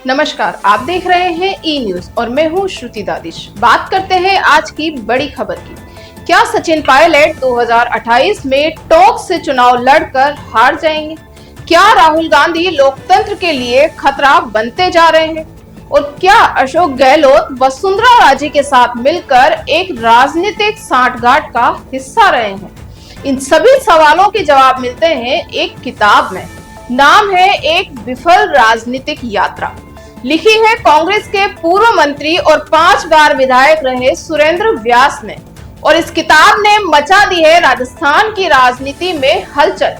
नमस्कार, आप देख रहे हैं ई न्यूज और मैं हूं श्रुति दादिश। बात करते हैं आज की बड़ी खबर की। क्या सचिन पायलट 2028 में टोंक से चुनाव लड़कर हार जाएंगे? क्या राहुल गांधी लोकतंत्र के लिए खतरा बनते जा रहे हैं? और क्या अशोक गहलोत वसुंधरा राजे के साथ मिलकर एक राजनीतिक सांठगांठ का हिस्सा रहे हैं? इन सभी सवालों के जवाब मिलते हैं एक किताब में। नाम है एक विफल राजनीतिक यात्रा। लिखी है कांग्रेस के पूर्व मंत्री और 5 बार विधायक रहे सुरेंद्र व्यास ने। और इस किताब ने मचा दी है राजस्थान की राजनीति में हलचल।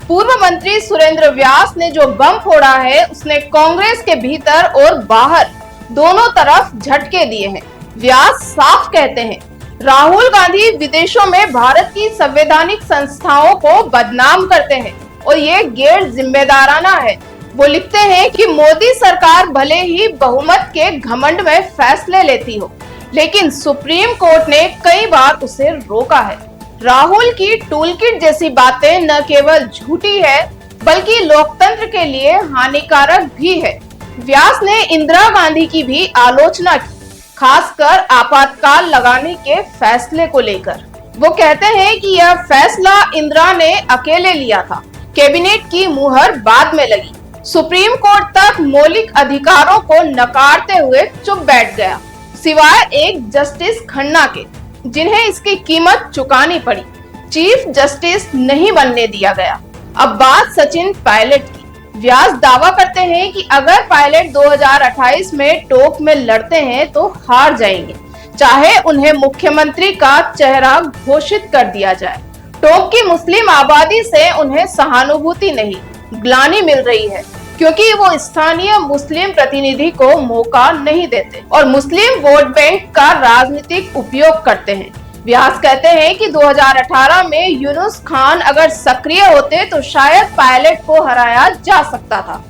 पूर्व मंत्री सुरेंद्र व्यास ने जो बम फोड़ा है उसने कांग्रेस के भीतर और बाहर दोनों तरफ झटके दिए हैं। व्यास साफ कहते हैं राहुल गांधी विदेशों में भारत की संवैधानिक संस्थाओं को बदनाम करते हैं और ये गैर जिम्मेदाराना है। वो लिखते हैं कि मोदी सरकार भले ही बहुमत के घमंड में फैसले लेती हो, लेकिन सुप्रीम कोर्ट ने कई बार उसे रोका है। राहुल की टूलकिट जैसी बातें न केवल झूठी है बल्कि लोकतंत्र के लिए हानिकारक भी है। व्यास ने इंदिरा गांधी की भी आलोचना की, खासकर आपातकाल लगाने के फैसले को लेकर। वो कहते हैं कि यह फैसला इंदिरा ने अकेले लिया था, कैबिनेट की मुहर बाद में लगी। सुप्रीम कोर्ट तक मौलिक अधिकारों को नकारते हुए चुप बैठ गया, सिवाय एक जस्टिस खन्ना के, जिन्हें इसकी कीमत चुकानी पड़ी। चीफ जस्टिस नहीं बनने दिया गया। अब बात सचिन पायलट की। व्यास दावा करते हैं कि अगर पायलट 2028 में टोंक में लड़ते हैं तो हार जाएंगे, चाहे उन्हें मुख्यमंत्री का चेहरा घोषित कर दिया जाए। टोंक की मुस्लिम आबादी से उन्हें सहानुभूति नहीं, ग्लानि मिल रही है, क्योंकि वो स्थानीय मुस्लिम प्रतिनिधि को मौका नहीं देते और मुस्लिम वोट बैंक का राजनीतिक उपयोग करते हैं। व्यास कहते हैं कि 2018 में यूनुस खान अगर सक्रिय होते तो शायद पायलट को हराया जा सकता था।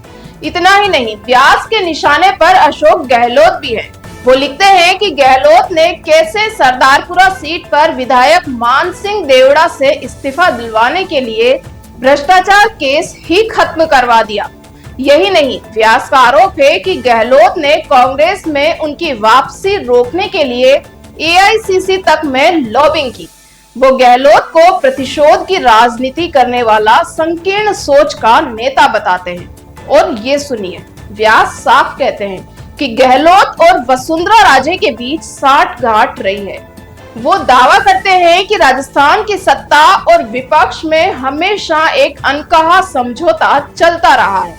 इतना ही नहीं, व्यास के निशाने पर अशोक गहलोत भी है। वो लिखते हैं कि गहलोत ने कैसे सरदारपुरा सीट पर विधायक मान सिंह देवड़ा से इस्तीफा दिलवाने के लिए भ्रष्टाचार केस ही खत्म करवा दिया। यही नहीं, व्यास का आरोप है कि गहलोत ने कांग्रेस में उनकी वापसी रोकने के लिए एआईसीसी तक में लॉबिंग की। वो गहलोत को प्रतिशोध की राजनीति करने वाला संकीर्ण सोच का नेता बताते हैं। और ये सुनिए, व्यास साफ कहते हैं कि गहलोत और वसुंधरा राजे के बीच सांठगांठ रही है। वो दावा करते हैं कि राजस्थान की सत्ता और विपक्ष में हमेशा एक अनकहा समझौता चलता रहा है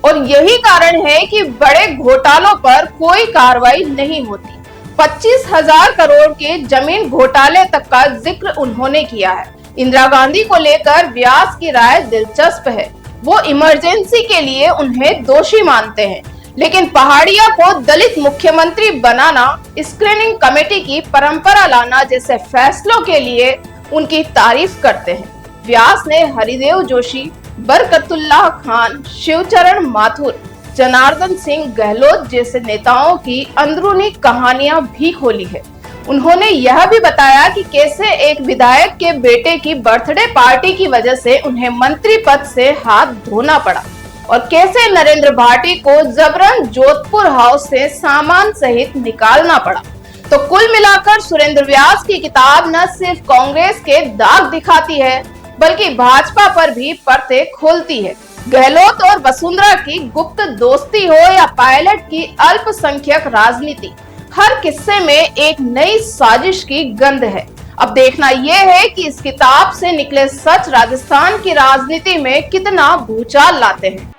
और यही कारण है कि बड़े घोटालों पर कोई कार्रवाई नहीं होती। 25,000 करोड़ के जमीन घोटाले तक का जिक्र उन्होंने किया है। इंदिरा गांधी को लेकर व्यास की राय दिलचस्प है। वो इमरजेंसी के लिए उन्हें दोषी मानते हैं, लेकिन पहाड़िया को दलित मुख्यमंत्री बनाना, स्क्रीनिंग कमेटी की परंपरा लाना जैसे फैसलों के लिए उनकी तारीफ करते हैं। व्यास ने हरिदेव जोशी, बरकतुल्लाह खान, शिवचरण माथुर, जनार्दन सिंह गहलोत जैसे नेताओं की अंदरूनी कहानियां भी खोली है। उन्होंने यह भी बताया कि कैसे एक विधायक के बेटे की बर्थडे पार्टी की वजह से उन्हें मंत्री पद से हाथ धोना पड़ा और कैसे नरेंद्र भाटी को जबरन जोधपुर हाउस से सामान सहित निकालना पड़ा। तो कुल मिलाकर सुरेंद्र व्यास की किताब न सिर्फ कांग्रेस के दाग दिखाती है बल्कि भाजपा पर भी पर्दे खोलती है। गहलोत और वसुंधरा की गुप्त दोस्ती हो या पायलट की अल्पसंख्यक राजनीति, हर किस्से में एक नई साजिश की गंध है। अब देखना यह है कि इस किताब से निकले सच राजस्थान की राजनीति में कितना भूचाल लाते हैं।